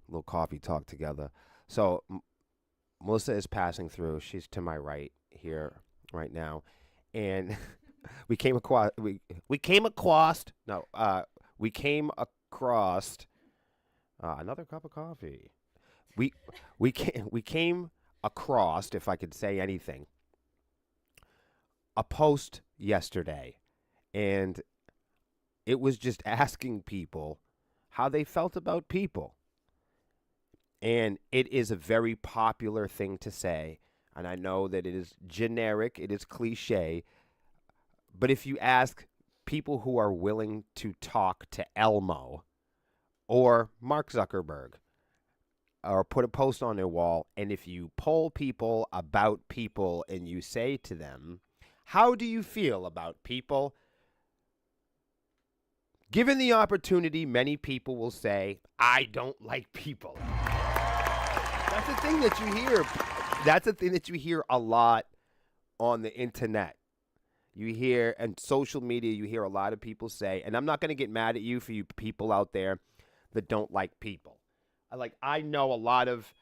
A little coffee talk together. So Melissa is passing through. She's to my right here right now, and we came across no we came across another cup of coffee. We we came across, if I could say anything, a post yesterday, and it was just asking people how they felt about people. And it is a very popular thing to say. And I know that it is generic, it is cliche. But if you ask people who are willing to talk to Elmo or Mark Zuckerberg or put a post on their wall, and if you poll people about people and you say to them, how do you feel about people? Given the opportunity, many people will say, I don't like people. That's the thing that you hear. That's the thing that you hear a lot on the internet. You hear, and social media, you hear a lot of people say, and I'm not going to get mad at you for you people out there that don't like people. I know a lot of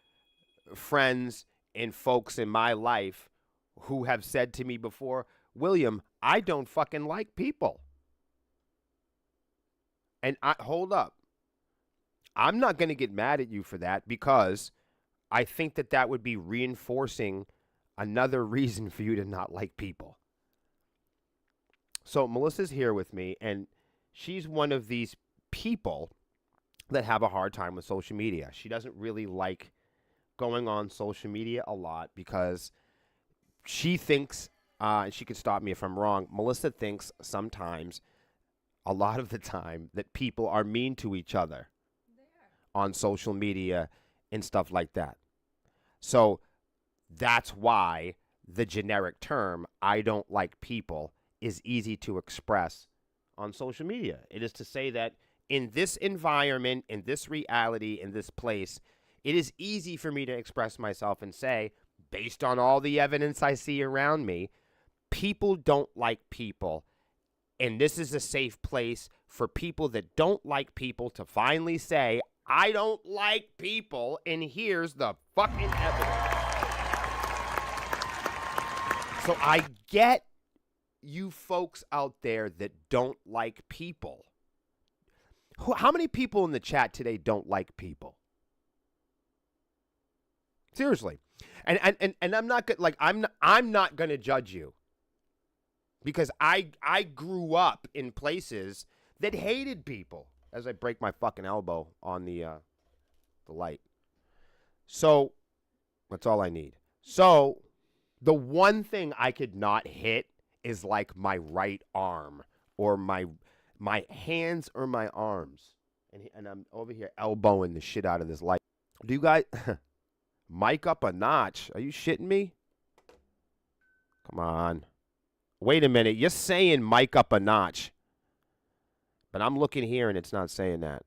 friends and folks in my life who have said to me before, William, I don't fucking like people. And hold up. I'm not going to get mad at you for that because I think that that would be reinforcing another reason for you to not like people. So Melissa's here with me, and she's one of these people that have a hard time with social media. She doesn't really like going on social media a lot because she thinks, and she could stop me if I'm wrong, Melissa thinks sometimes, a lot of the time, that people are mean to each other on social media and stuff like that. So that's why the generic term, I don't like people, is easy to express on social media. It is to say that in this environment, in this reality, in this place, it is easy for me to express myself and say, based on all the evidence I see around me, people don't like people. And this is a safe place for people that don't like people to finally say, I don't like people, and here's the fucking evidence. So I get you folks out there that don't like people. How many people in the chat today don't like people? Seriously. And I'm not good, I'm not going to judge you because I grew up in places that hated people. As I break my fucking elbow on the light. So that's all I need. So the one thing I could not hit is like my right arm or my hands or my arms. And I'm over here elbowing the shit out of this light. Do you guys mic up a notch? Are you shitting me? Come on. Wait a minute. You're saying mic up a notch. But I'm looking here and it's not saying that.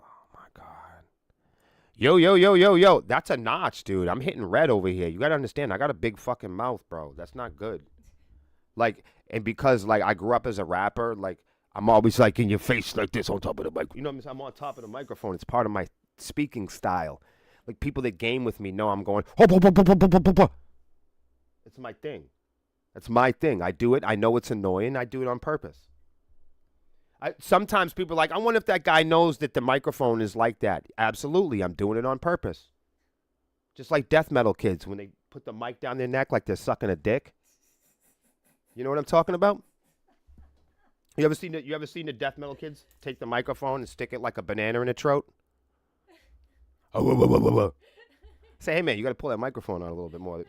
Oh my God. Yo, yo, yo, yo, yo. That's a notch, dude. I'm hitting red over here. You got to understand, I got a big fucking mouth, bro. That's not good. And because, I grew up as a rapper, I'm always, in your face like this on top of the mic. You know what I'm saying? I'm on top of the microphone. It's part of my speaking style. People that game with me know I'm going, hop, hop, hop, hop, hop, hop, hop, hop. It's my thing. That's my thing. I do it. I know it's annoying. I do it on purpose. Sometimes people are like, I wonder if that guy knows that the microphone is like that. Absolutely. I'm doing it on purpose. Just like death metal kids when they put the mic down their neck like they're sucking a dick. You know what I'm talking about? You ever seen the death metal kids take the microphone and stick it like a banana in a throat? Oh, whoa, whoa, whoa, whoa, whoa. Say, hey man, you got to pull that microphone out a little bit more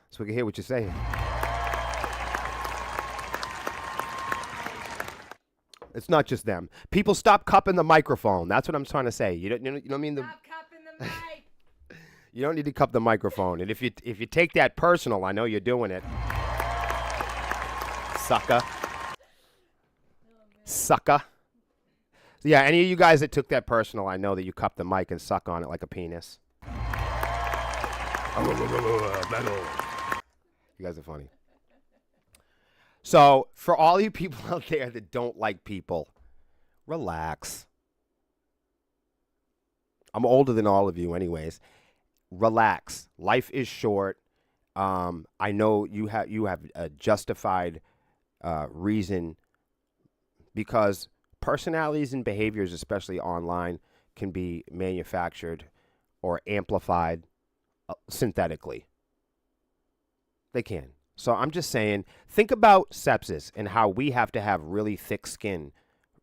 so we can hear what you're saying. It's not just them. People stop cupping the microphone. That's what I'm trying to say. You know what I mean? Stop cupping the mic. You don't need to cup the microphone. And if you take that personal, I know you're doing it. Sucker. Sucker. So yeah, any of you guys that took that personal, I know that you cup the mic and suck on it like a penis. Metal. You guys are funny. So, for all you people out there that don't like people, relax. I'm older than all of you, anyways. Relax. Life is short. I know you have a justified reason, because personalities and behaviors, especially online, can be manufactured or amplified synthetically. They can. So I'm just saying, think about sepsis and how we have to have really thick skin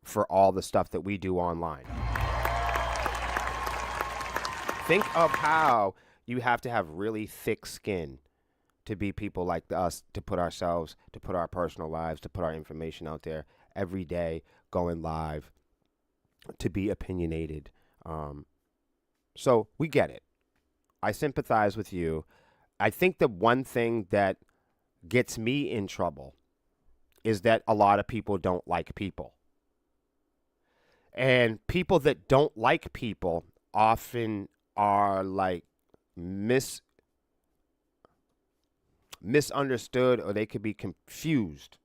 for all the stuff that we do online. Think of how you have to have really thick skin to be people like us, to put ourselves, to put our personal lives, to put our information out there every day, going live, to be opinionated. So we get it. I sympathize with you. I think the one thing that gets me in trouble is that a lot of people don't like people. And people that don't like people often are like misunderstood, or they could be confused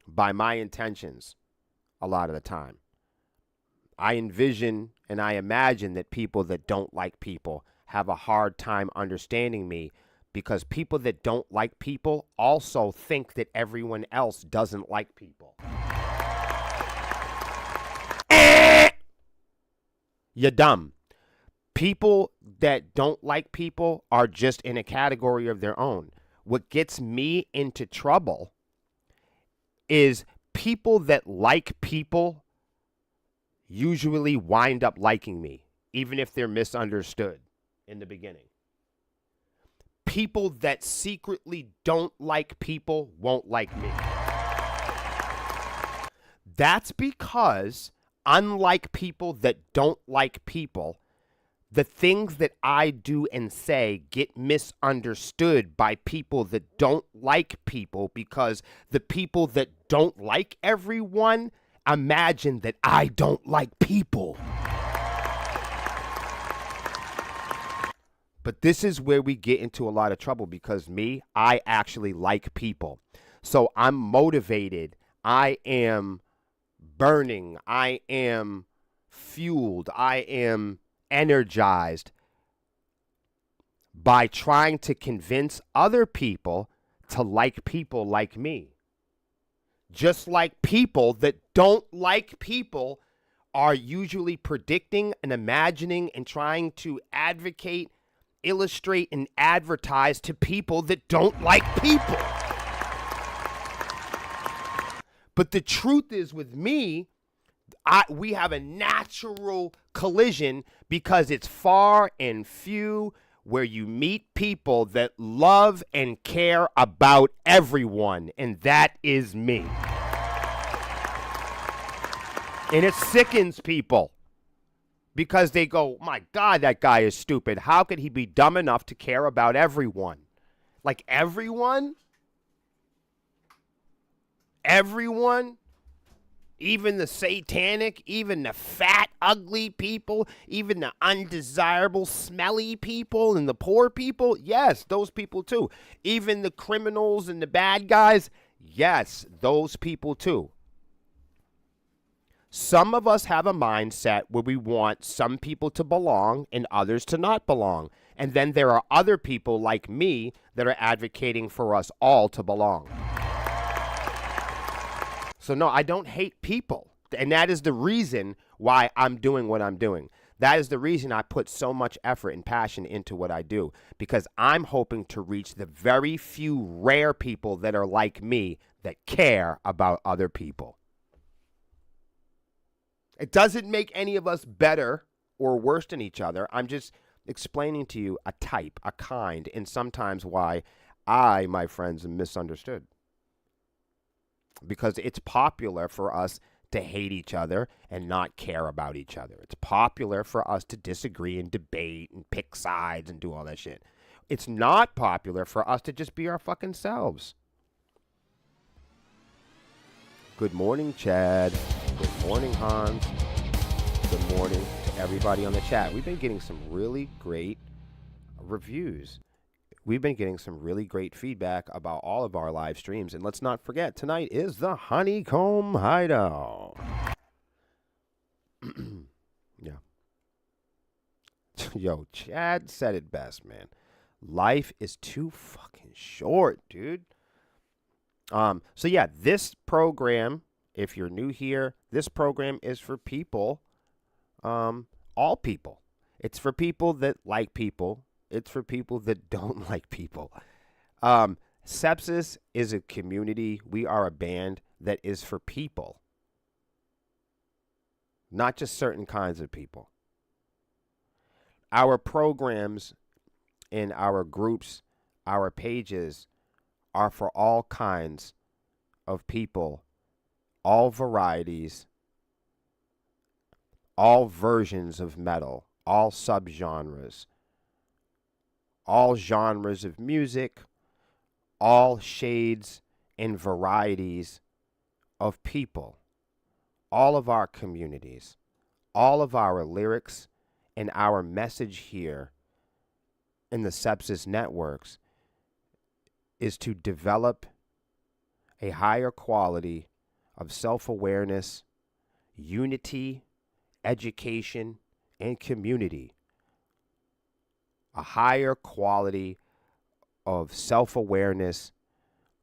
by my intentions a lot of the time. I envision and I imagine that people that don't like people have a hard time understanding me, because people that don't like people also think that everyone else doesn't like people. You're dumb. People that don't like people are just in a category of their own. What gets me into trouble is people that like people usually wind up liking me, even if they're misunderstood in the beginning. People that secretly don't like people won't like me. That's because, unlike people that don't like people, the things that I do and say get misunderstood by people that don't like people, because the people that don't like everyone imagine that I don't like people. But this is where we get into a lot of trouble, because I actually like people. So I'm motivated. I am burning. I am fueled. I am energized by trying to convince other people to like people like me. Just like people that don't like people are usually predicting and imagining and trying to advocate, illustrate, and advertise to people that don't like people. But the truth is, with me, we have a natural collision, because it's far and few where you meet people that love and care about everyone, and that is me. And it sickens people, because they go, my God, that guy is stupid. How could he be dumb enough to care about everyone? Like, everyone? Everyone? Even the satanic, even the fat, ugly people, even the undesirable, smelly people, and the poor people? Yes, those people too. Even the criminals and the bad guys? Yes, those people too. Some of us have a mindset where we want some people to belong and others to not belong. And then there are other people like me that are advocating for us all to belong. So no, I don't hate people. And that is the reason why I'm doing what I'm doing. That is the reason I put so much effort and passion into what I do, because I'm hoping to reach the very few rare people that are like me that care about other people. It doesn't make any of us better or worse than each other. I'm just explaining to you a type, a kind, and sometimes why I, my friends, am misunderstood. Because it's popular for us to hate each other and not care about each other. It's popular for us to disagree and debate and pick sides and do all that shit. It's not popular for us to just be our fucking selves. Good morning, Chad. Good morning, Hans. Good morning to everybody on the chat. We've been getting some really great reviews. We've been getting some really great feedback about all of our live streams. And let's not forget, tonight is the Honeycomb Hideout. Yeah. Yo, Chad said it best, man. Life is too fucking short, dude. So yeah, this program, if you're new here, this program is for people, all people. It's for people that like people. It's for people that don't like people. Sepsis is a community. We are a band that is for people, not just certain kinds of people. Our programs in our groups, our pages are for all kinds of people, all varieties, all versions of metal, all subgenres, all genres of music, all shades and varieties of people, all of our communities, all of our lyrics, and our message here in the Sepsis Networks is to develop a higher quality of self-awareness, unity, education, and community. A higher quality of self-awareness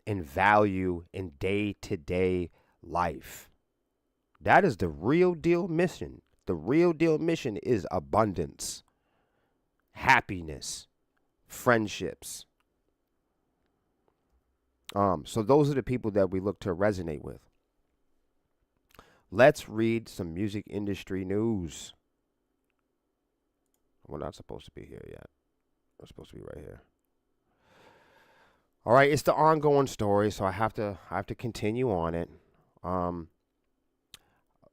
and value in day-to-day life. That is the real deal mission. The real deal mission is abundance, happiness, friendships. So those are the people that we look to resonate with. Let's read some music industry news. We're not supposed to be here yet. We're supposed to be right here. All right, it's the ongoing story, so I have to continue on it.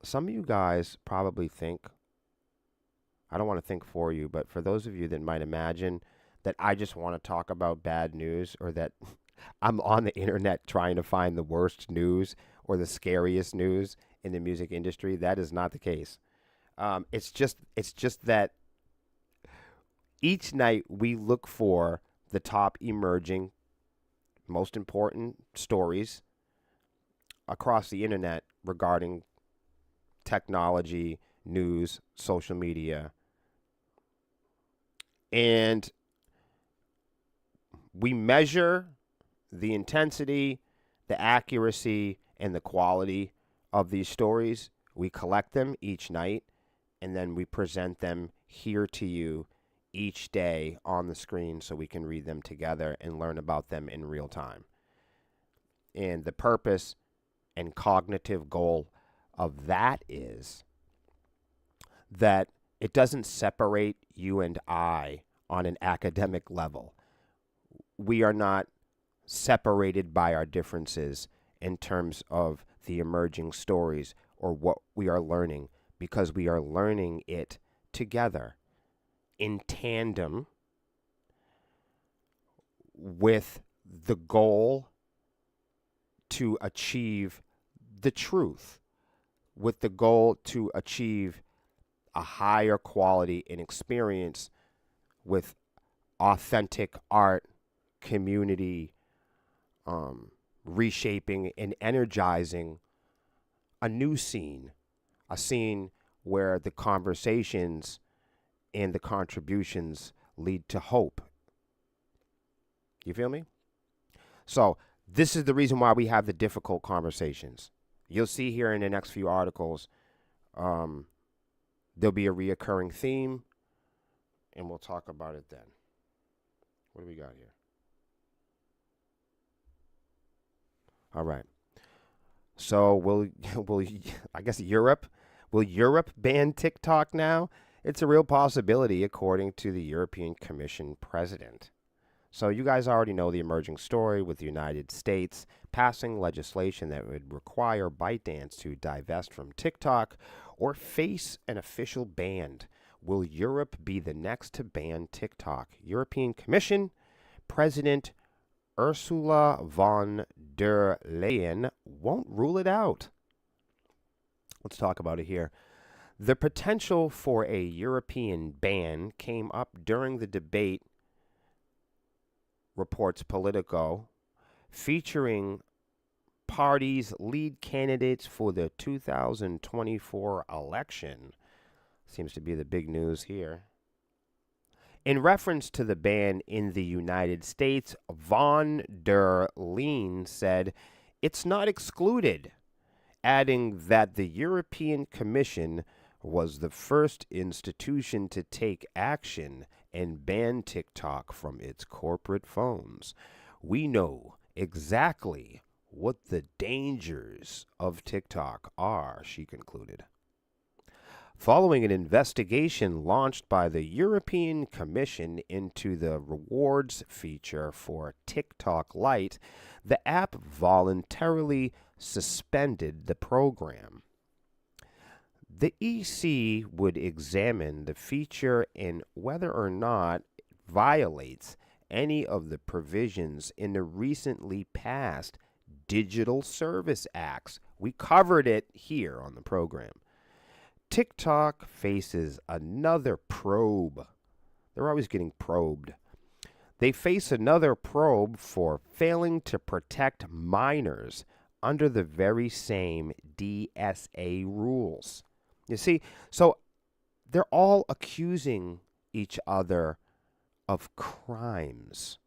Some of you guys probably think, I don't want to think for you, but for those of you that might imagine that I just want to talk about bad news, or that I'm on the internet trying to find the worst news or the scariest news in the music industry, that is not the case. It's just that each night we look for the top emerging, most important stories across the internet regarding technology, news, social media. And we measure the intensity, the accuracy, and the quality of these stories. We collect them each night, and then we present them here to you each day on the screen so we can read them together and learn about them in real time. And the purpose and cognitive goal of that is that it doesn't separate you and I on an academic level. We are not separated by our differences in terms of the emerging stories or what we are learning, because we are learning it together in tandem with the goal to achieve the truth, with the goal to achieve a higher quality and experience with authentic art, community, reshaping and energizing a new scene, a scene where the conversations and the contributions lead to hope. You feel me? So this is the reason why we have the difficult conversations. You'll see here in the next few articles, there'll be a reoccurring theme, and we'll talk about it then. What do we got here? All right. So will I guess will Europe ban TikTok now? It's a real possibility, according to the European Commission president. So you guys already know the emerging story with the United States passing legislation that would require ByteDance to divest from TikTok or face an official ban. Will Europe be the next to ban TikTok? European Commission President Ursula von der Leyen won't rule it out. Let's talk about it here. The potential for a European ban came up during the debate, reports Politico, featuring parties' lead candidates for the 2024 election. Seems to be the big news here. In reference to the ban in the United States, von der Leyen said it's not excluded, adding that the European Commission was the first institution to take action and ban TikTok from its corporate phones. We know exactly what the dangers of TikTok are, she concluded. Following an investigation launched by the European Commission into the rewards feature for TikTok Lite, the app voluntarily suspended the program. The EC would examine the feature and whether or not it violates any of the provisions in the recently passed Digital Service Acts. We covered it here on the program. TikTok faces another probe. They're always getting probed. They face another probe for failing to protect minors under the very same DSA rules. You see, so they're all accusing each other of crimes.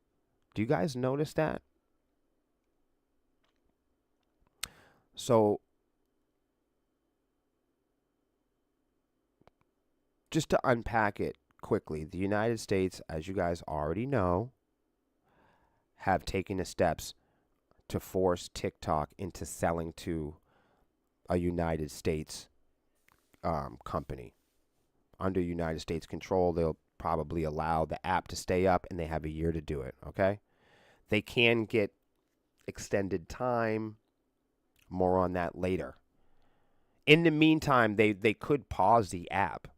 Do you guys notice that? So, just to unpack it quickly, the United States, as you guys already know, have taken the steps to force TikTok into selling to a United States company. Under United States control, they'll probably allow the app to stay up, and they have a year to do it, okay? They can get extended time. More on that later. In the meantime, they could pause the app.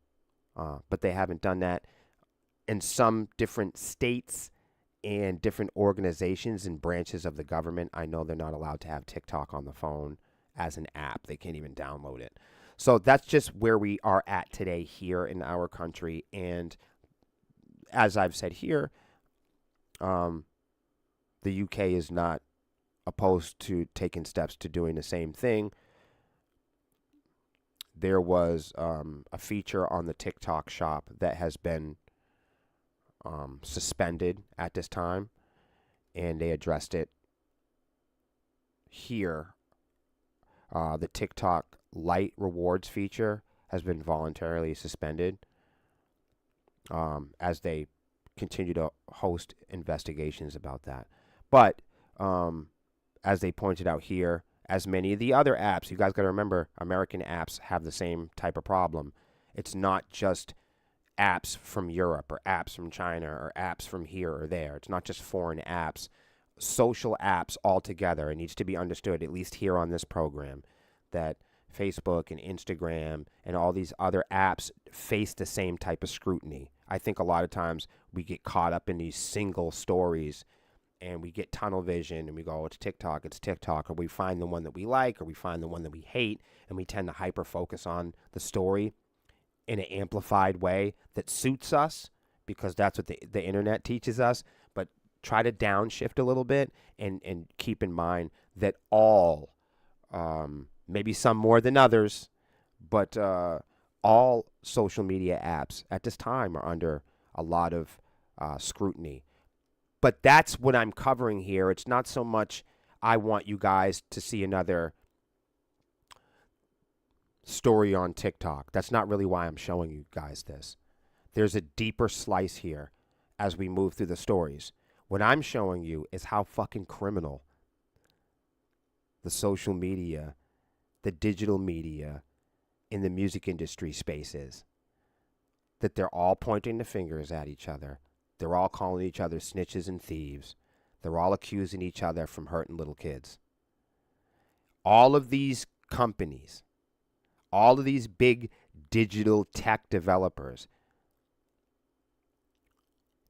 But they haven't done that. In some different states and different organizations and branches of the government, I know they're not allowed to have TikTok on the phone as an app. They can't even download it. So that's just where we are at today here in our country. And as I've said here, the UK is not opposed to taking steps to doing the same thing. There was a feature on the TikTok shop that has been suspended at this time, and they addressed it here. The TikTok Lite rewards feature has been voluntarily suspended as they continue to host investigations about that. But as they pointed out here, as many of the other apps, you guys got to remember, American apps have the same type of problem. It's not just apps from Europe or apps from China or apps from here or there. It's not just foreign apps. Social apps altogether. It needs to be understood, at least here on this program, that Facebook and Instagram and all these other apps face the same type of scrutiny. I think a lot of times we get caught up in these single stories and we get tunnel vision and we go, it's TikTok, or we find the one that we like, or we find the one that we hate, and we tend to hyper focus on the story in an amplified way that suits us because that's what the internet teaches us. But try to downshift a little bit and keep in mind that all, maybe some more than others, but all social media apps at this time are under a lot of scrutiny. But that's what I'm covering here. It's not so much I want you guys to see another story on TikTok. That's not really why I'm showing you guys this. There's a deeper slice here as we move through the stories. What I'm showing you is how fucking criminal the social media, the digital media, in the music industry space is. That they're all pointing the fingers at each other. They're all calling each other snitches and thieves. They're all accusing each other from hurting little kids. All of these companies, all of these big digital tech developers,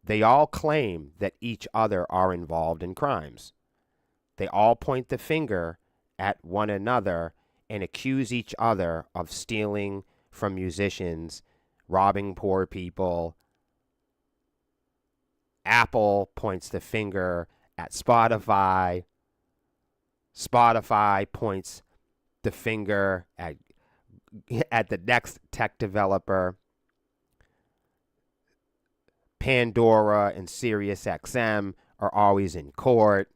they all claim that each other are involved in crimes. They all point the finger at one another and accuse each other of stealing from musicians, robbing poor people. Apple points the finger at Spotify. Spotify points the finger at the next tech developer. Pandora and Sirius XM are always in court.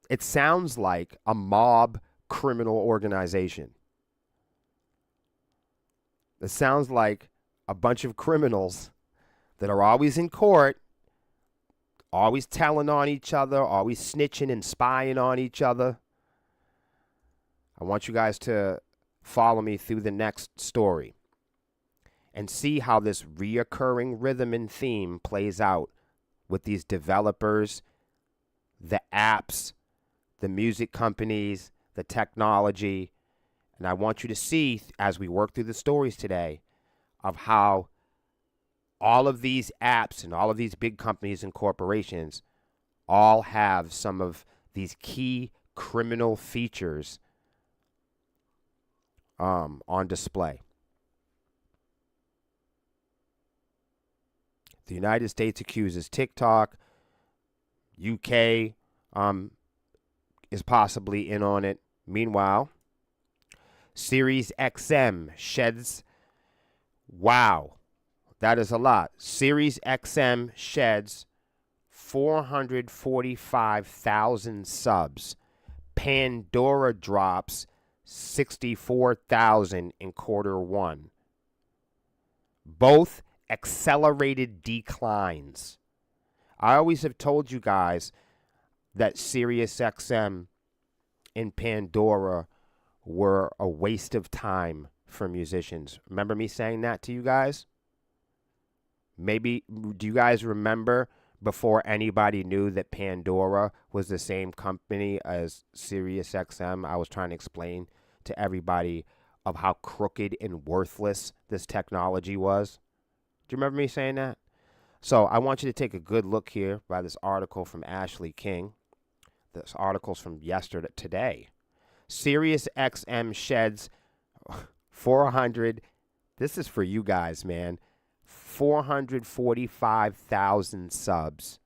It sounds like a mob criminal organization. It sounds like a bunch of criminals that are always in court, always telling on each other, always snitching and spying on each other. I want you guys to follow me through the next story and see how this reoccurring rhythm and theme plays out with these developers, the apps, the music companies, the technology. And I want you to see, as we work through the stories today, of how all of these apps and all of these big companies and corporations all have some of these key criminal features on display. The United States accuses TikTok. UK is possibly in on it. Meanwhile, Sirius XM sheds, wow, that is a lot. Sirius XM sheds 445,000 subs. Pandora drops 64,000 in Q1. Both accelerated declines. I always have told you guys that Sirius XM and Pandora were a waste of time for musicians. Remember me saying that to you guys? Maybe, do you guys remember before anybody knew that Pandora was the same company as Sirius XM? I was trying to explain to everybody of how crooked and worthless this technology was. Do you remember me saying that? So I want you to take a good look here by this article from Ashley King. This article's from today. Sirius XM sheds 400. This is for you guys, man. 445,000 subs.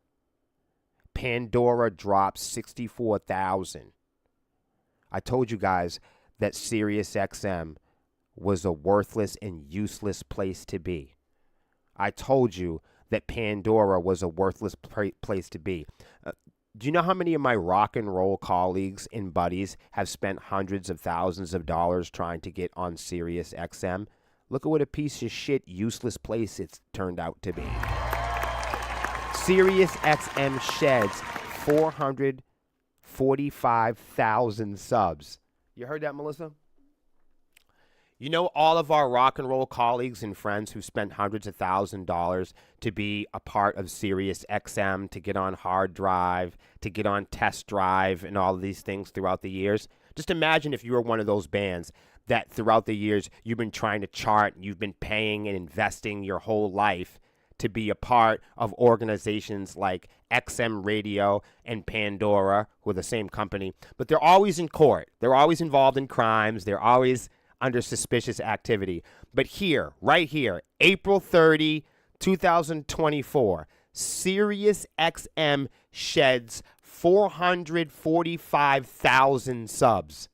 Pandora drops 64,000. I told you guys that Sirius XM was a worthless and useless place to be. I told you that Pandora was a worthless place to be. Do you know how many of my rock and roll colleagues and buddies have spent hundreds of thousands of dollars trying to get on Sirius XM? Look at what a piece of shit, useless place it's turned out to be. Sirius XM sheds 445,000 subs. You heard that, Melissa? You know, all of our rock and roll colleagues and friends who spent hundreds of thousands of dollars to be a part of Sirius XM, to get on hard drive, to get on test drive, and all of these things throughout the years. Just imagine if you were one of those bands that throughout the years you've been trying to chart, you've been paying and investing your whole life to be a part of organizations like XM Radio and Pandora, who are the same company, but they're always in court. They're always involved in crimes. They're always under suspicious activity. But here, right here, April 30, 2024, Sirius XM sheds 445,000 subs.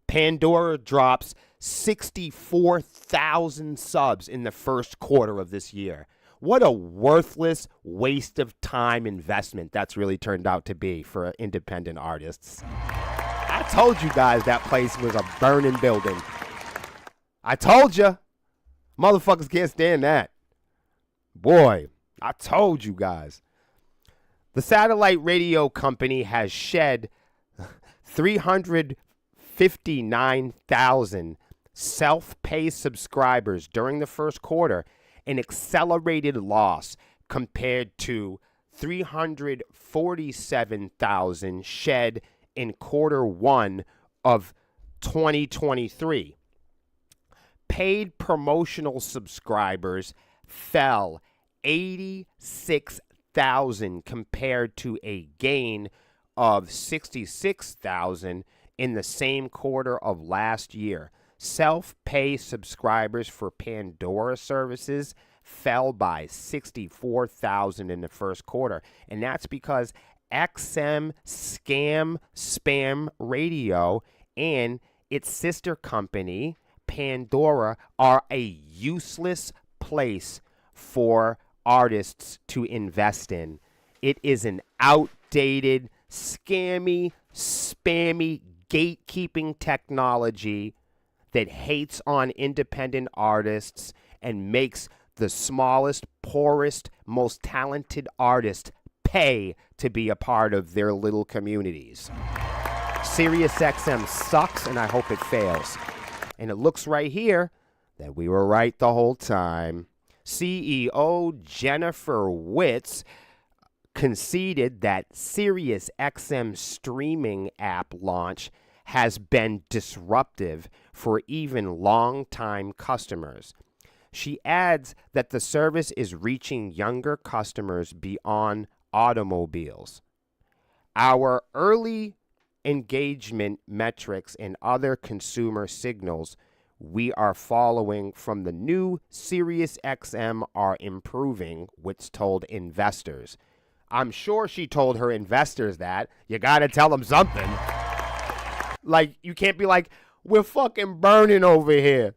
Pandora drops 64,000 subs in the first quarter of this year. What a worthless waste of time investment that's really turned out to be for independent artists. I told you guys that place was a burning building. I told you. Motherfuckers can't stand that. Boy, I told you guys. The satellite radio company has shed 359,000 self-pay subscribers during the first quarter, an accelerated loss compared to 347,000 shed in Q1 of 2023. Paid promotional subscribers fell 86,000 compared to a gain of 66,000 in the same quarter of last year. Self-pay subscribers for Pandora services fell by 64,000 in the first quarter. And that's because XM Spam Radio and its sister company, Pandora, are a useless place for artists to invest in. It is an outdated, scammy, spammy, gatekeeping technology that hates on independent artists and makes the smallest, poorest, most talented artists pay to be a part of their little communities. SiriusXM sucks, and I hope it fails. And it looks right here that we were right the whole time. CEO Jennifer Witz conceded that SiriusXM streaming app launch has been disruptive for even long-time customers. She adds that the service is reaching younger customers beyond automobiles. Our early engagement metrics and other consumer signals we are following from the new SiriusXM are improving, Witz told investors. I'm sure she told her investors that. You got to tell them something. Like, you can't be like, we're fucking burning over here.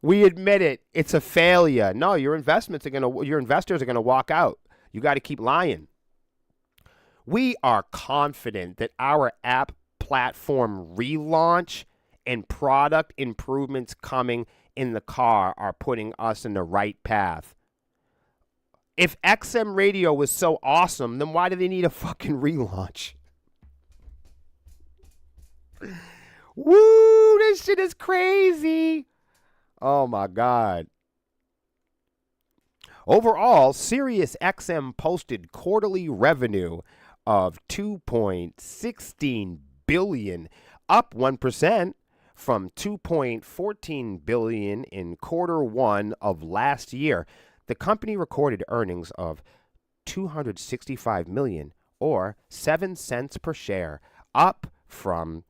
We admit it. It's a failure. No, your investors are gonna walk out. You got to keep lying. We are confident that our app platform relaunch and product improvements coming in the car are putting us in the right path. If XM radio was so awesome, then why do they need a fucking relaunch? Woo, this shit is crazy. Oh my God. Overall, SiriusXM posted quarterly revenue of $2.16 billion, up 1% from $2.14 billion in quarter one of last year. The company recorded earnings of $265 million, or 7 cents per share, up from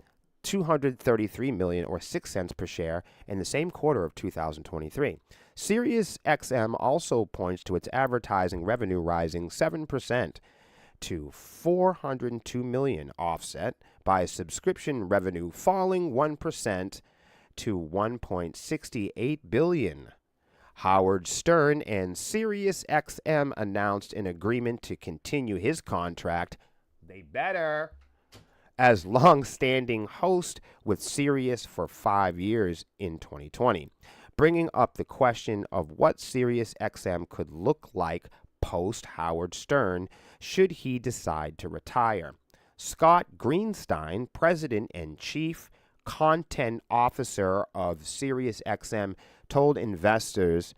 $233 million, or 6 cents per share, in the same quarter of 2023. SiriusXM also points to its advertising revenue rising 7% to $402 million, offset by subscription revenue falling 1% to $1.68 billion. Howard Stern and SiriusXM announced an agreement to continue his contract. They better. As long-standing host with Sirius for 5 years in 2020, bringing up the question of what SiriusXM could look like post-Howard Stern should he decide to retire. Scott Greenstein, president and chief content officer of SiriusXM, told investors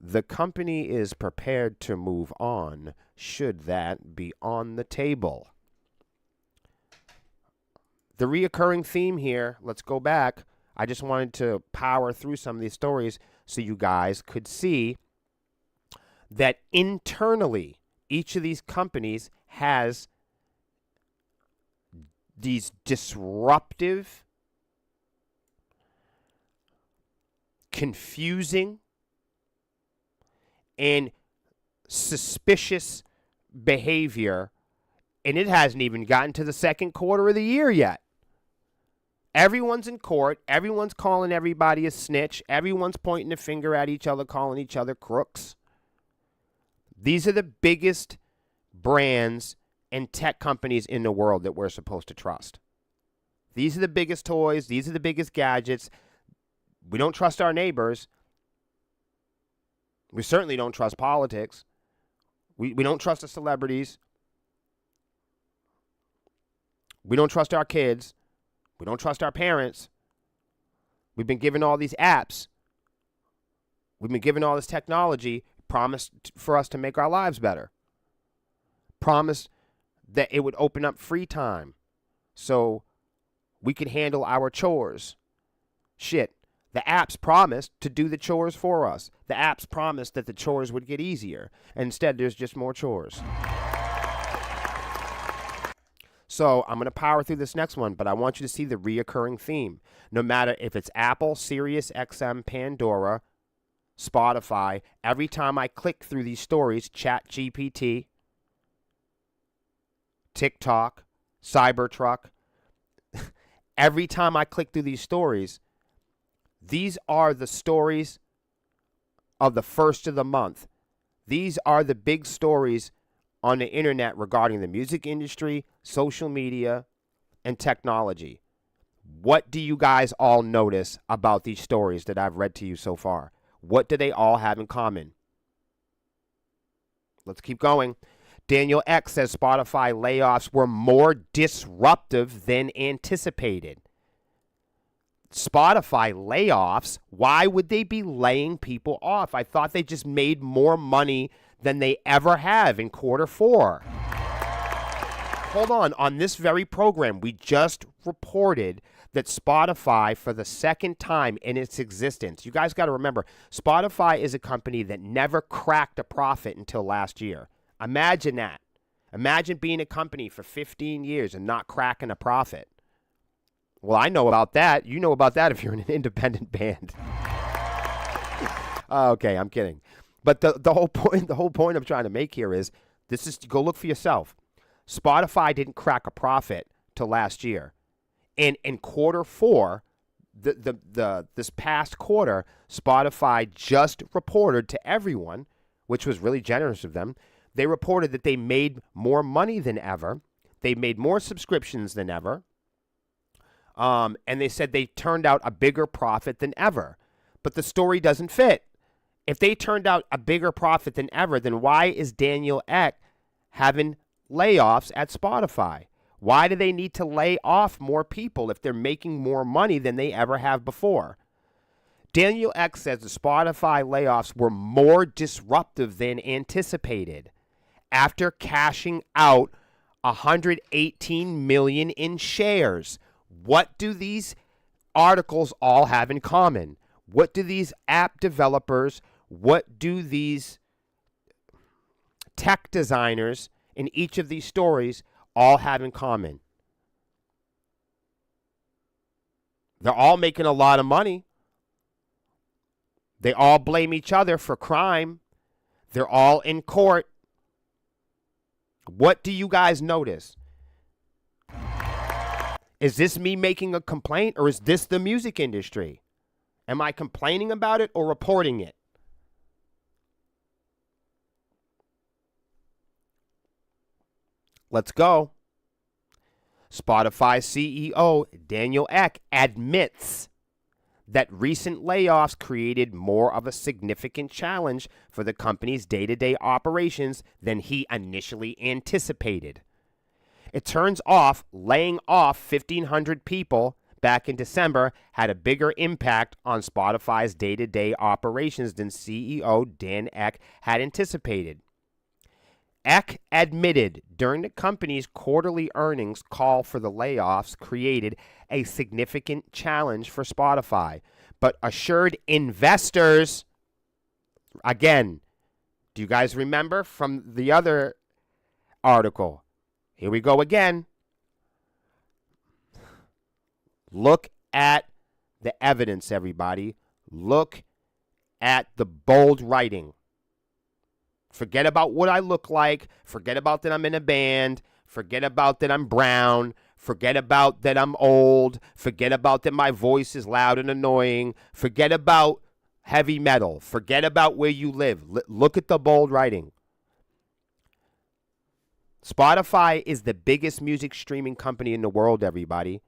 the company is prepared to move on should that be on the table. The reoccurring theme here, let's go back. I just wanted to power through some of these stories so you guys could see that internally, each of these companies has these disruptive, confusing, and suspicious behavior, and it hasn't even gotten to the second quarter of the year yet. Everyone's in court. Everyone's calling everybody a snitch. Everyone's pointing a finger at each other, calling each other crooks. These are the biggest brands and tech companies in the world that we're supposed to trust. These are the biggest toys. These are the biggest gadgets. We don't trust our neighbors. We certainly don't trust politics. We don't trust the celebrities. We don't trust our kids. We don't trust our parents. We've been given all these apps. We've been given all this technology promised for us to make our lives better. Promised that it would open up free time so we could handle our chores. Shit. The apps promised to do the chores for us. The apps promised that the chores would get easier. Instead, there's just more chores. So I'm going to power through this next one, but I want you to see the reoccurring theme. No matter if it's Apple, SiriusXM, Pandora, Spotify, every time I click through these stories, ChatGPT, TikTok, Cybertruck, every time I click through these stories, these are the stories of the first of the month. These are the big stories on the internet regarding the music industry, social media, and technology. What do you guys all notice about these stories that I've read to you so far? What do they all have in common? Let's keep going. Daniel Ek says Spotify layoffs were more disruptive than anticipated. Spotify layoffs? Why would they be laying people off? I thought they just made more money than they ever have in Q4. Hold on this very program, we just reported that Spotify, for the second time in its existence, you guys got to remember, Spotify is a company that never cracked a profit until last year. Imagine that. Imagine being a company for 15 years and not cracking a profit. Well, I know about that. You know about that if you're in an independent band. Okay, I'm kidding. But the whole point I'm trying to make here is, this is, go look for yourself. Spotify didn't crack a profit till last year. And in Q4, this past quarter, Spotify just reported to everyone, which was really generous of them. They reported that they made more money than ever. They made more subscriptions than ever. And they said they turned out a bigger profit than ever. But the story doesn't fit. If they turned out a bigger profit than ever, then why is Daniel Ek having layoffs at Spotify? Why do they need to lay off more people if they're making more money than they ever have before? Daniel Ek says the Spotify layoffs were more disruptive than anticipated after cashing out $118 million in shares. What do these articles all have in common? What do these app developers, what do these tech designers in each of these stories all have in common? They're all making a lot of money. They all blame each other for crime. They're all in court. What do you guys notice? Is this me making a complaint, or is this the music industry? Am I complaining about it or reporting it? Let's go. Spotify CEO Daniel Ek admits that recent layoffs created more of a significant challenge for the company's day-to-day operations than he initially anticipated. It turns off laying off 1,500 people back in December had a bigger impact on Spotify's day-to-day operations than CEO Dan Ek had anticipated. Ek admitted during the company's quarterly earnings call for the layoffs created a significant challenge for Spotify, but assured investors, again, do you guys remember from the other article? Here we go again. Look at the evidence, everybody. Look at the bold writing. Forget about what I look like. Forget about that I'm in a band. Forget about that I'm brown. Forget about that I'm old. Forget about that my voice is loud and annoying. Forget about heavy metal. Forget about where you live. Look at the bold writing. Spotify is the biggest music streaming company in the world, everybody.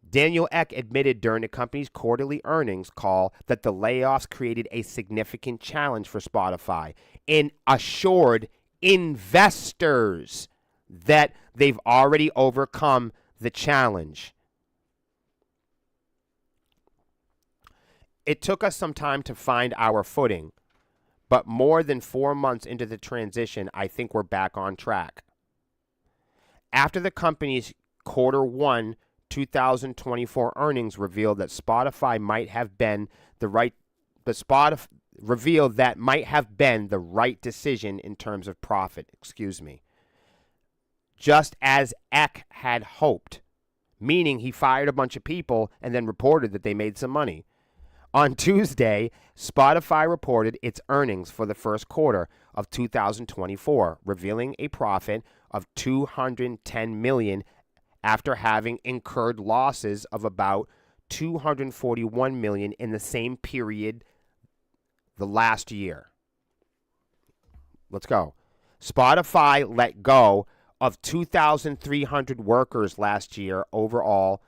Daniel Ek admitted during the company's quarterly earnings call that the layoffs created a significant challenge for Spotify and assured investors that they've already overcome the challenge. It took us some time to find our footing, but more than 4 months into the transition, I think we're back on track. After the company's Q1 2024 earnings revealed that Spotify might have been the right decision in terms of profit, just as Ek had hoped, meaning he fired a bunch of people and then reported that they made some money. On Tuesday, Spotify reported its earnings for the first quarter of 2024, revealing a profit of $210 million after having incurred losses of about $241 million in the same period the last year. Let's go. Spotify let go of 2,300 workers last year overall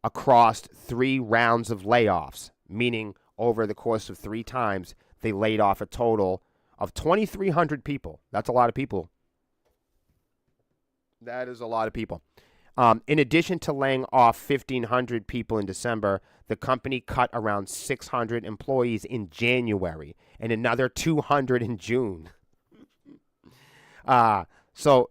across 3 rounds of layoffs, meaning over the course of 3 times, they laid off a total of 2,300 people. That's a lot of people. That is a lot of people. In addition to laying off 1,500 people in December, the company cut around 600 employees in January and another 200 in June. So,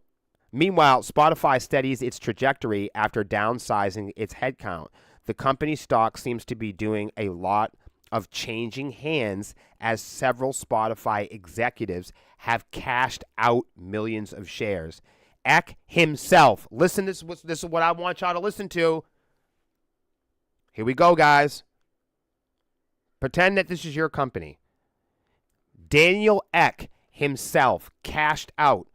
meanwhile, Spotify steadies its trajectory after downsizing its headcount. The company stock seems to be doing a lot of changing hands as several Spotify executives have cashed out millions of shares. Eck himself. Listen, this is what I want y'all to listen to. Here we go, guys. Pretend that this is your company. Daniel Ek himself cashed out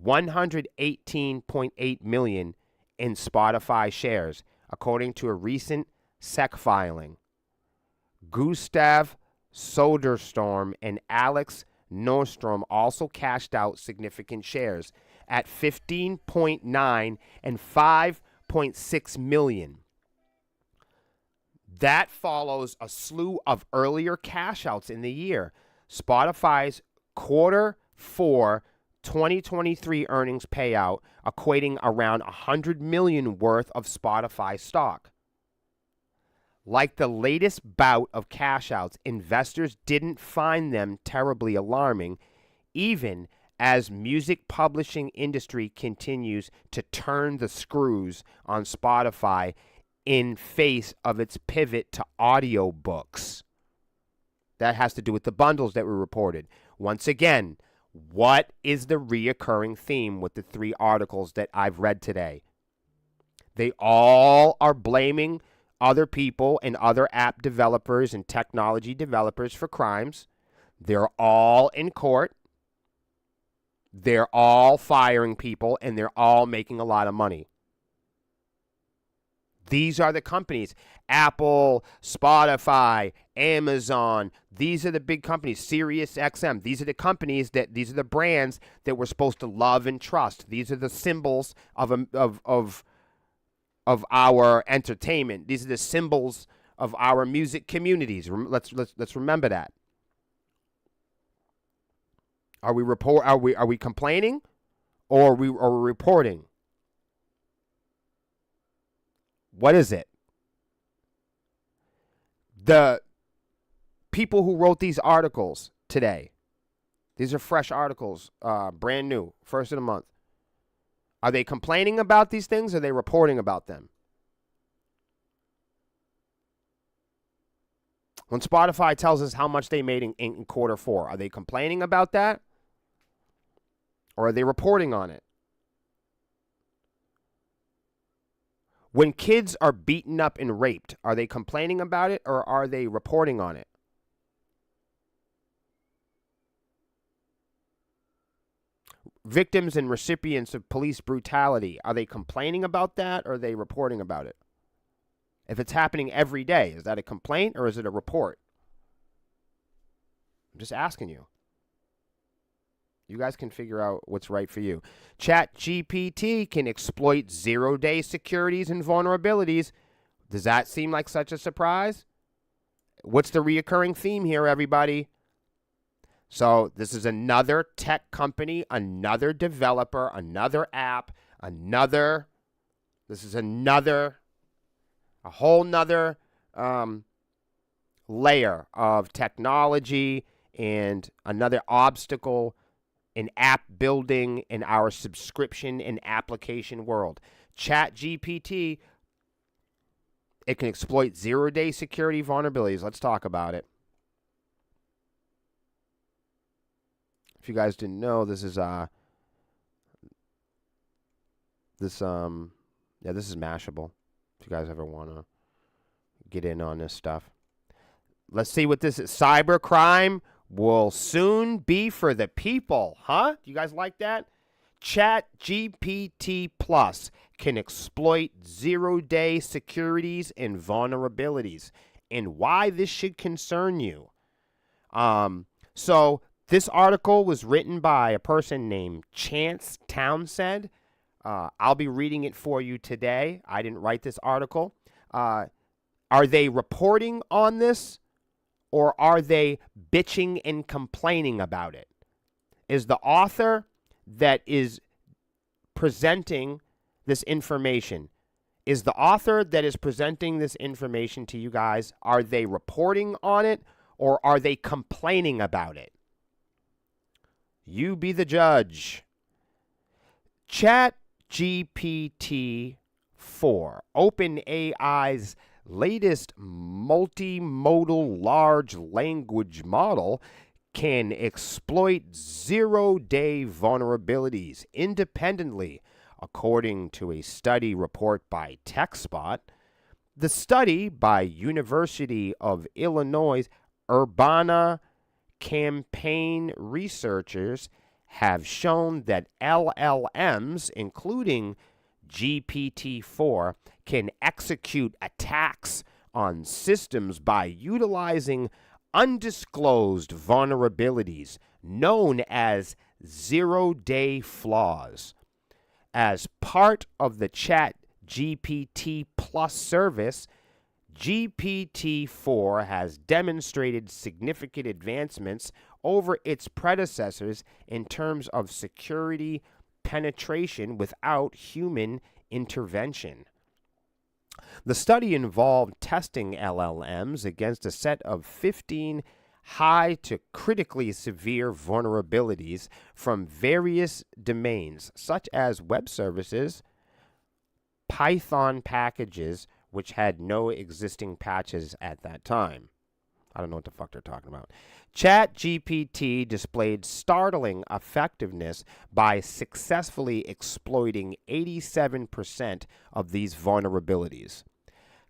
$118.8 million in Spotify shares, according to a recent SEC filing. Gustav Soderstrom and Alex Nordstrom also cashed out significant shares at 15.9 and 5.6 million. That follows a slew of earlier cash outs in the year. Spotify's quarter 4 2023 earnings payout equating around $100 million worth of Spotify stock. Like the latest bout of cash outs, investors didn't find them terribly alarming, even as music publishing industry continues to turn the screws on Spotify in face of its pivot to audiobooks. That has to do with the bundles that were reported. Once again, what is the reoccurring theme with the 3 articles that I've read today? They all are blaming other people and other app developers and technology developers for crimes. They're all in court. They're all firing people, and they're all making a lot of money. These are the companies. Apple, Spotify, Amazon. These are the big companies. SiriusXM. These are the companies these are the brands that we're supposed to love and trust. These are the symbols of our entertainment. These are the symbols of our music communities. Let's remember that. Are we complaining, or are we reporting? What is it? The people who wrote these articles today, these are fresh articles, brand new, first of the month. Are they complaining about these things, or are they reporting about them? When Spotify tells us how much they made in quarter 4, are they complaining about that? Or are they reporting on it? When kids are beaten up and raped, are they complaining about it, or are they reporting on it? Victims and recipients of police brutality, are they complaining about that, or are they reporting about it? If it's happening every day, is that a complaint or is it a report? I'm just asking you. You guys can figure out what's right for you. ChatGPT can exploit zero-day securities and vulnerabilities. Does that seem like such a surprise? What's the reoccurring theme here, everybody? So this is another tech company, another developer, another app, this is a whole nother layer of technology and another obstacle in app building in our subscription and application world. ChatGPT, it can exploit zero-day security vulnerabilities. Let's talk about it. If you guys didn't know, this is this is Mashable. If you guys ever want to get in on this stuff. Let's see what this is. Cybercrime will soon be for the people, huh? You guys like that? ChatGPT Plus can exploit zero-day securities and vulnerabilities, and why this should concern you. So This article was written by a person named Chance Townsend. I'll be reading it for you today. I didn't write this article. Are they reporting on this, or are they bitching and complaining about it? Is the author that is presenting this information, is the author that is presenting this information to you guys, are they reporting on it, or are they complaining about it? You be the judge. ChatGPT 4, OpenAI's latest multimodal large language model, can exploit zero-day vulnerabilities independently, according to a study report by TechSpot. The study by University of Illinois Urbana-Champaign researchers have shown that LLMs, including GPT-4, can execute attacks on systems by utilizing undisclosed vulnerabilities known as zero-day flaws. As part of the ChatGPT Plus service, GPT-4 has demonstrated significant advancements over its predecessors in terms of security penetration without human intervention. The study involved testing LLMs against a set of 15 high to critically severe vulnerabilities from various domains, such as web services, Python packages, which had no existing patches at that time. I don't know what the fuck they're talking about. ChatGPT displayed startling effectiveness by successfully exploiting 87% of these vulnerabilities,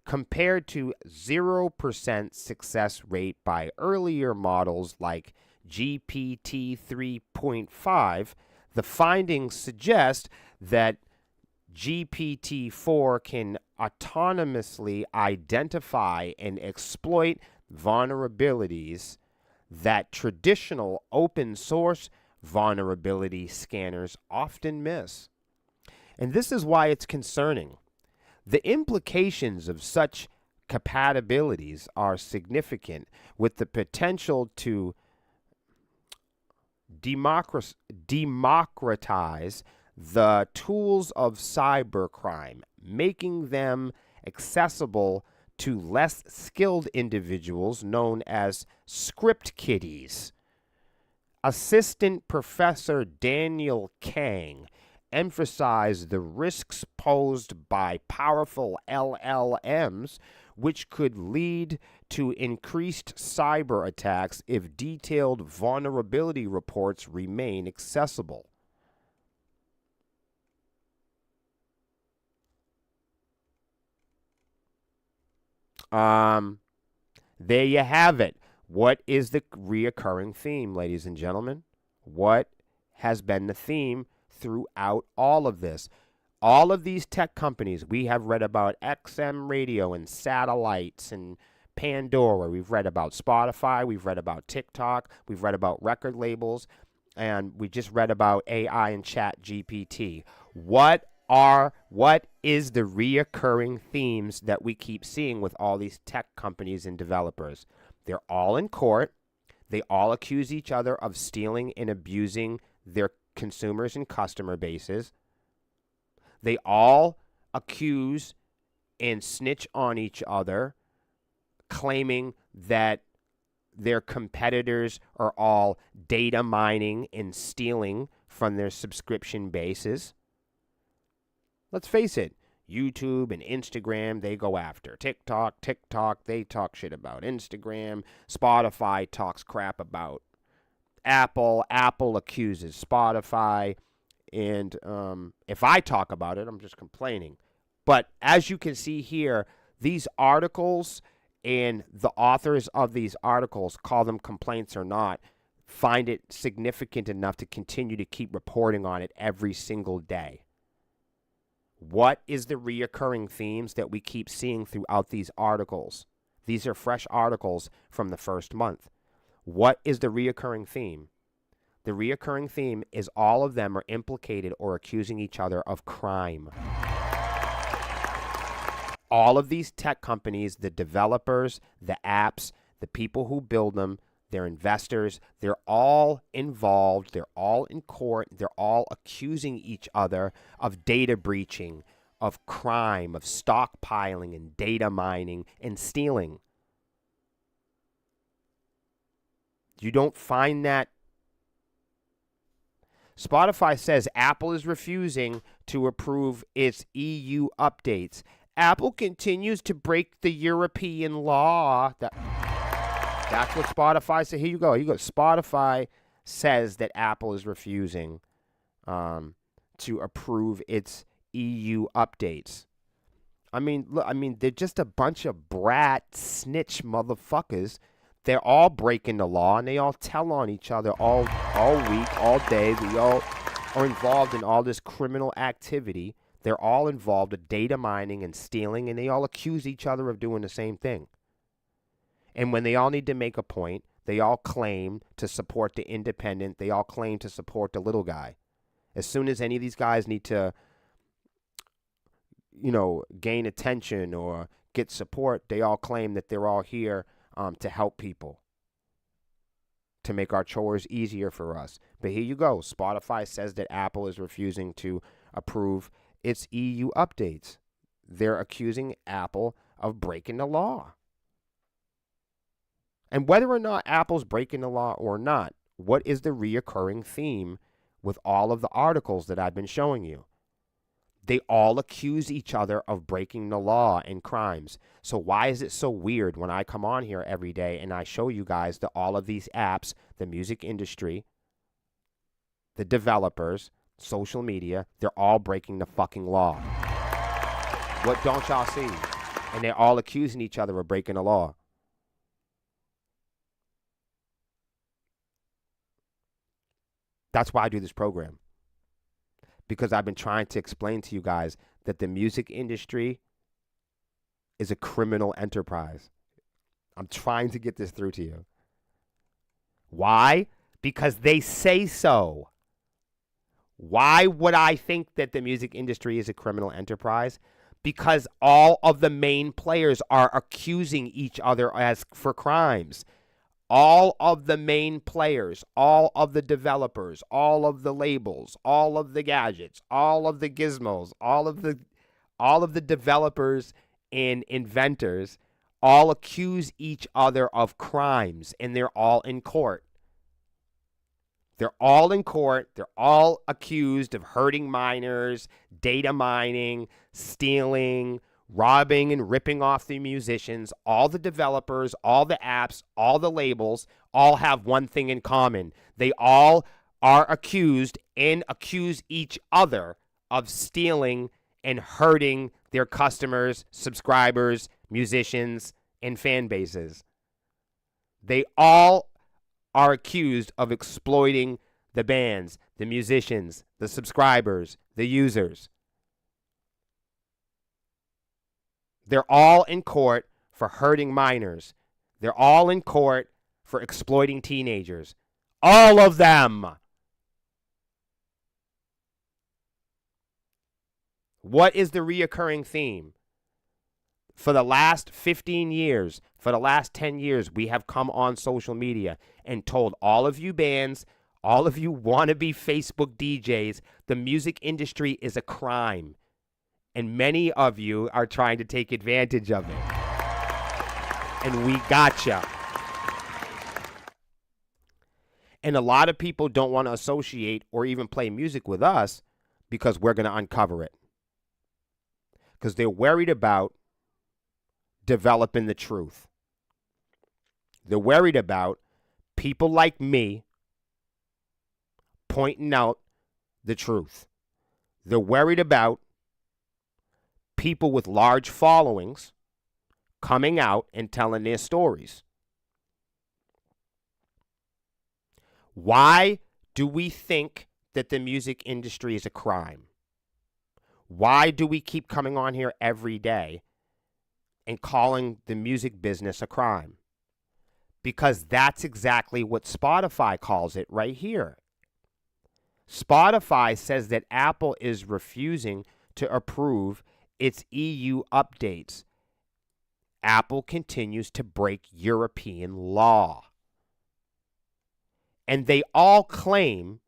compared to 0% success rate by earlier models like GPT 3.5. The findings suggest that GPT-4 can autonomously identify and exploit vulnerabilities that traditional open source vulnerability scanners often miss. And this is why it's concerning. The implications of such compatibilities are significant, with the potential to democratize the tools of cybercrime, making them accessible to less skilled individuals known as script kiddies. Assistant Professor Daniel Kang emphasized the risks posed by powerful LLMs, which could lead to increased cyber attacks if detailed vulnerability reports remain accessible. There you have it. What is the reoccurring theme, ladies and gentlemen? What has been the theme throughout all of this? All of these tech companies, we have read about XM radio and satellites and Pandora. We've read about Spotify. We've read about TikTok. We've read about record labels. And we just read about AI and ChatGPT. What is the reoccurring themes that we keep seeing with all these tech companies and developers? They're all in court. They all accuse each other of stealing and abusing their consumers and customer bases. They all accuse and snitch on each other, claiming that their competitors are all data mining and stealing from their subscription bases. Let's face it, YouTube and Instagram, they go after. TikTok, they talk shit about Instagram. Spotify talks crap about Apple. Apple accuses Spotify. And if I talk about it, I'm just complaining. But as you can see here, these articles and the authors of these articles, call them complaints or not, find it significant enough to continue to keep reporting on it every single day. What is the reoccurring themes that we keep seeing throughout these articles? These are fresh articles from the first month. What is the reoccurring theme? The reoccurring theme is all of them are implicated or accusing each other of crime. All of these tech companies, the developers, the apps, the people who build them, their investors, they're all involved. They're all in court. They're all accusing each other of data breaching, of crime, of stockpiling and data mining and stealing. You don't find that. Spotify says Apple is refusing to approve its EU updates. Apple continues to break the European law. That's what Spotify said. Here you go. Spotify says that Apple is refusing to approve its EU updates. I mean, they're just a bunch of brat snitch motherfuckers. They're all breaking the law, and they all tell on each other all week, all day. They all are involved in all this criminal activity. They're all involved with data mining and stealing, and they all accuse each other of doing the same thing. And when they all need to make a point, they all claim to support the independent. They all claim to support the little guy. As soon as any of these guys need to, gain attention or get support, they all claim that they're all here to help people, to make our chores easier for us. But here you go. Spotify says that Apple is refusing to approve its EU updates. They're accusing Apple of breaking the law. And whether or not Apple's breaking the law or not, what is the reoccurring theme with all of the articles that I've been showing you? They all accuse each other of breaking the law and crimes. So why is it so weird when I come on here every day and I show you guys that all of these apps, the music industry, the developers, social media, they're all breaking the fucking law? What don't y'all see? And they're all accusing each other of breaking the law. That's why I do this program. Because I've been trying to explain to you guys that the music industry is a criminal enterprise. I'm trying to get this through to you. Why? Because they say so. Why would I think that the music industry is a criminal enterprise? Because all of the main players are accusing each other for crimes. All of the main players, all of the developers, all of the labels, all of the gadgets, all of the gizmos, all of the developers and inventors all accuse each other of crimes, and they're all in court. They're all in court. They're all accused of hurting minors, data mining, stealing, robbing and ripping off the musicians. All the developers, all the apps, all the labels all have one thing in common. They all are accused and accuse each other of stealing and hurting their customers, subscribers, musicians, and fan bases. They all are accused of exploiting the bands, the musicians, the subscribers, the users. They're all in court for hurting minors. They're all in court for exploiting teenagers. All of them. What is the reoccurring theme? For the last 15 years, for the last 10 years, we have come on social media and told all of you bands, all of you wannabe Facebook DJs, the music industry is a crime. And many of you are trying to take advantage of it. And we gotcha. And a lot of people don't want to associate or even play music with us because we're going to uncover it. Because they're worried about developing the truth. They're worried about people like me pointing out the truth. They're worried about people with large followings coming out and telling their stories. Why do we think that the music industry is a crime? Why do we keep coming on here every day and calling the music business a crime? Because that's exactly what Spotify calls it right here. Spotify says that Apple is refusing to approve its EU updates. Apple continues to break European law. And they all claim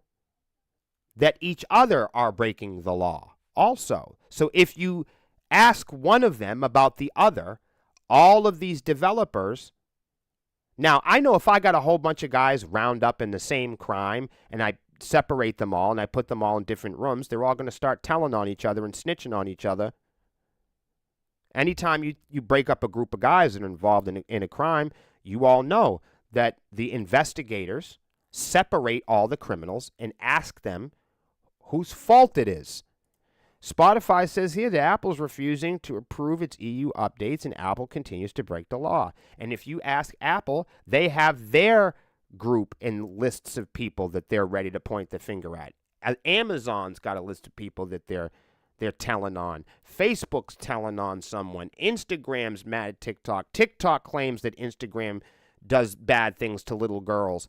that each other are breaking the law also. So if you ask one of them about the other, all of these developers. Now, I know if I got a whole bunch of guys round up in the same crime and I separate them all and I put them all in different rooms, they're all going to start telling on each other and snitching on each other. Anytime you break up a group of guys that are involved in a crime, you all know that the investigators separate all the criminals and ask them whose fault it is. Spotify says here that Apple's refusing to approve its EU updates, and Apple continues to break the law. And if you ask Apple, they have their group and lists of people that they're ready to point the finger at. Amazon's got a list of people that they're telling on. Facebook's telling on someone. Instagram's mad at TikTok. TikTok claims that Instagram does bad things to little girls.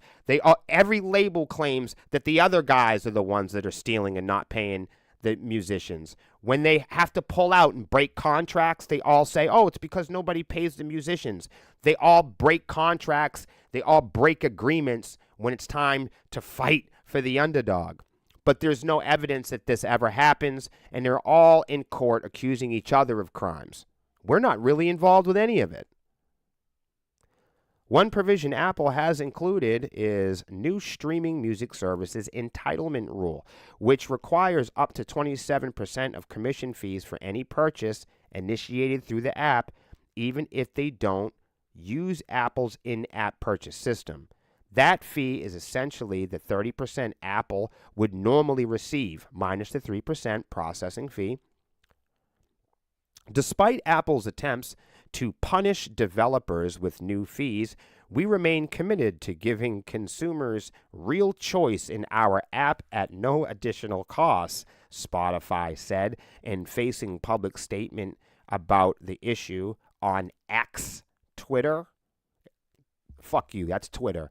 Every label claims that the other guys are the ones that are stealing and not paying the musicians. When they have to pull out and break contracts, they all say, oh, it's because nobody pays the musicians. They all break contracts. They all break agreements when it's time to fight for the underdog. But there's no evidence that this ever happens, and they're all in court accusing each other of crimes. We're not really involved with any of it. One provision Apple has included is new streaming music services entitlement rule, which requires up to 27% of commission fees for any purchase initiated through the app, even if they don't use Apple's in-app purchase system. That fee is essentially the 30% Apple would normally receive, minus the 3% processing fee. Despite Apple's attempts to punish developers with new fees, we remain committed to giving consumers real choice in our app at no additional cost, Spotify said in facing public statement about the issue on X, Twitter. Fuck you, that's Twitter.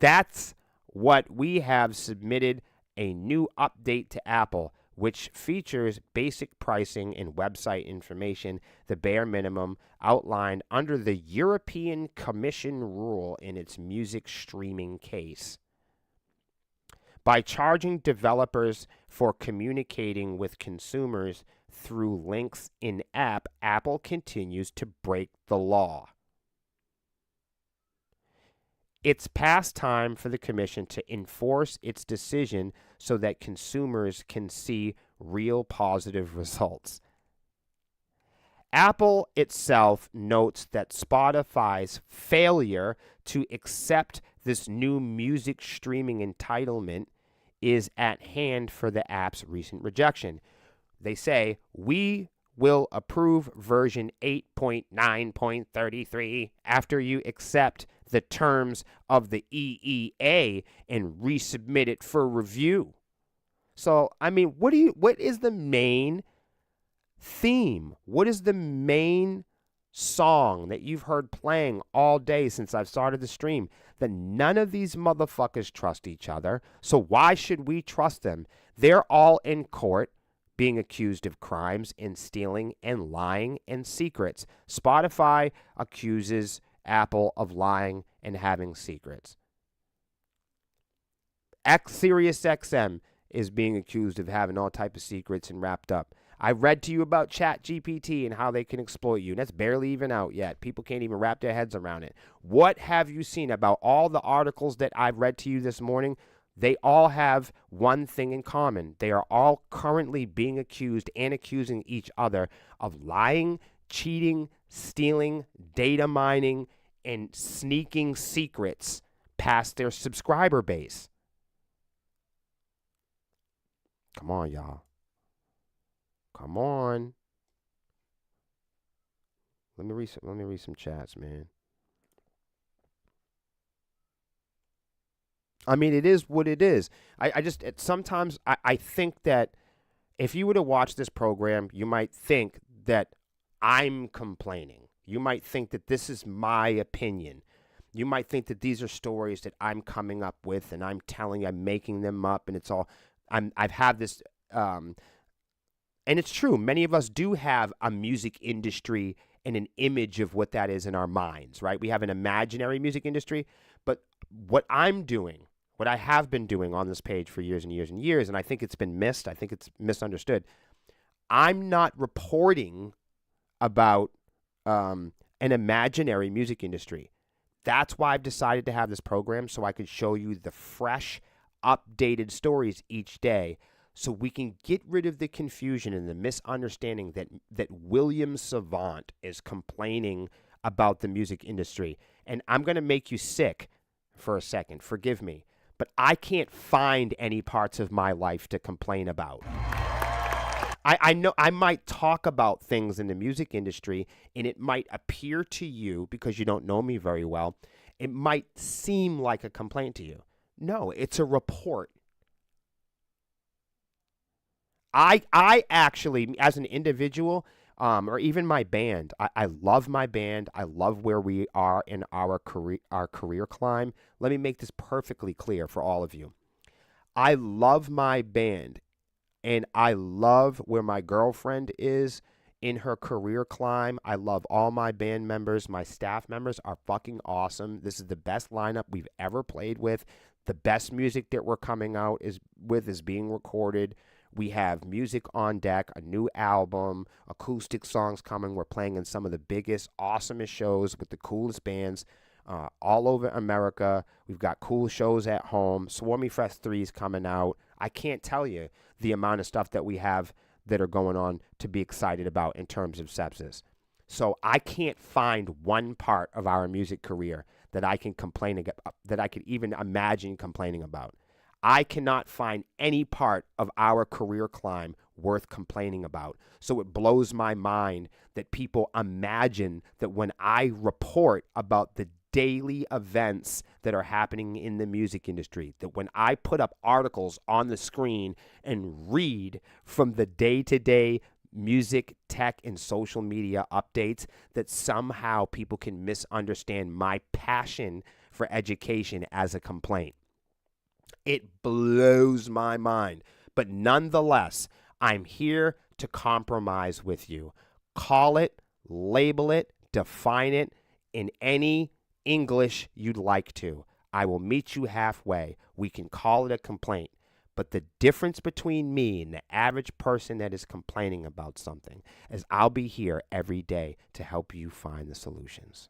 That's what we have submitted a new update to Apple, which features basic pricing and website information, the bare minimum outlined under the European Commission rule in its music streaming case. By charging developers for communicating with consumers through links in-app, Apple continues to break the law. It's past time for the Commission to enforce its decision so that consumers can see real positive results. Apple itself notes that Spotify's failure to accept this new music streaming entitlement is at hand for the app's recent rejection. They say, we will approve version 8.9.33 after you accept the terms of the EEA and resubmit it for review. So, I mean, what is the main theme? What is the main song that you've heard playing all day since I've started the stream? That none of these motherfuckers trust each other. So why should we trust them? They're all in court being accused of crimes and stealing and lying and secrets. Spotify accuses Apple of lying and having secrets. SiriusXM is being accused of having all type of secrets and wrapped up. I read to you about ChatGPT and how they can exploit you. And that's barely even out yet. People can't even wrap their heads around it. What have you seen about all the articles that I've read to you this morning? They all have one thing in common. They are all currently being accused and accusing each other of lying, cheating, stealing, data mining, and sneaking secrets past their subscriber base. Come on, y'all. Come on. Let me read some chats, man. I mean, it is what it is. Sometimes I think that if you were to watch this program, you might think that I'm complaining. You might think that this is my opinion. You might think that these are stories that I'm coming up with and I'm making them up, and it's all, I've had this, and it's true. Many of us do have a music industry and an image of what that is in our minds, right? We have an imaginary music industry, but what I'm doing, what I have been doing on this page for years and years and years, and I think it's been missed, I think it's misunderstood. I'm not reporting about an imaginary music industry. That's why I've decided to have this program, so I could show you the fresh, updated stories each day, so we can get rid of the confusion and the misunderstanding that William Savant is complaining about the music industry. And I'm going to make you sick for a second. Forgive me. But I can't find any parts of my life to complain about. I know I might talk about things in the music industry, and it might appear to you, because you don't know me very well, it might seem like a complaint to you. No, it's a report. I actually, as an individual, or even my band, I love my band. I love where we are in our career climb. Let me make this perfectly clear for all of you. I love my band, and I love where my girlfriend is in her career climb. I love all my band members. My staff members are fucking awesome. This is the best lineup we've ever played with. The best music that we're coming out is being recorded. We have music on deck, a new album, acoustic songs coming. We're playing in some of the biggest, awesomest shows with the coolest bands all over America. We've got cool shows at home. Swarmy Fest 3 is coming out. I can't tell you the amount of stuff that we have that are going on to be excited about in terms of sepsis. So I can't find one part of our music career that I can complain about, that I could even imagine complaining about. I cannot find any part of our career climb worth complaining about. So it blows my mind that people imagine that when I report about the daily events that are happening in the music industry, that when I put up articles on the screen and read from the day-to-day music, tech, and social media updates, that somehow people can misunderstand my passion for education as a complaint. It blows my mind. But nonetheless, I'm here to compromise with you. Call it, label it, define it in any English you'd like to. I will meet you halfway. We can call it a complaint. But the difference between me and the average person that is complaining about something is I'll be here every day to help you find the solutions.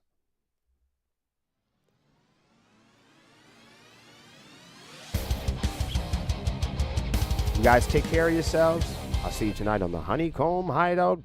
You guys take care of yourselves. I'll see you tonight on the Honeycomb Hideout.